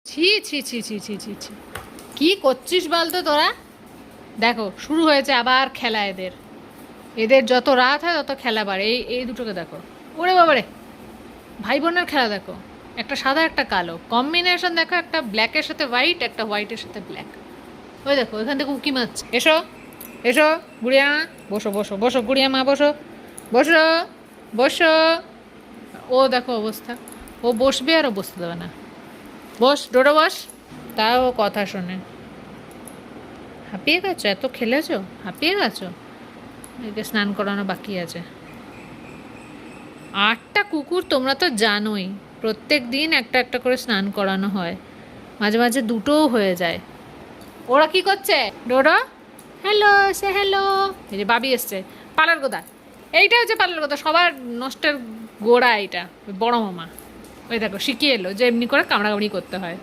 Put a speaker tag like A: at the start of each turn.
A: ছি ছি ছি ছি ছি ছি ছি, কি করছিস বলতো তোরা? দেখো শুরু হয়েছে আবার খেলা এদের। এদের যত রাত হয় তত খেলা বাড়ে। এই এই দুটোকে দেখো, ওরে বাবারে, ভাই বোনের খেলা দেখো। একটা সাদা একটা কালো কম্বিনেশন দেখো, একটা ব্ল্যাকের সাথে হোয়াইট, একটা হোয়াইটের সাথে ব্ল্যাক। ওই দেখো ওইখান থেকে উকি মারছে। এসো এসো গুড়িয়া মা, বসো বসো বসো গুড়িয়া মা, বসো বসো বসো। ও দেখো অবস্থা, ও বসবে আর ও বসতে দেবে না। বস ডোডো বস। তাও কথা শোনে। হাঁপিয়ে গেছো? এত খেলেছো হাঁপিয়ে গেছো? একে স্নান করানো বাকি আছে। 8টা কুকুর তোমরা তো জানোই, প্রত্যেক দিন একটা একটা করে স্নান করানো হয়, মাঝে মাঝে দুটোও হয়ে যায়। ওরা কি করছে? ডোডো হ্যালো, সে হ্যালো। এই যে বাবি এসছে, পালার গোদা। এইটা হচ্ছে পালার গোদা, সবার নষ্টের গোড়া এইটা, ওই বড় মামা। ওই দেখো শিখিয়ে এলো যে এমনি করে কামড়াকামড়ি করতে হয়।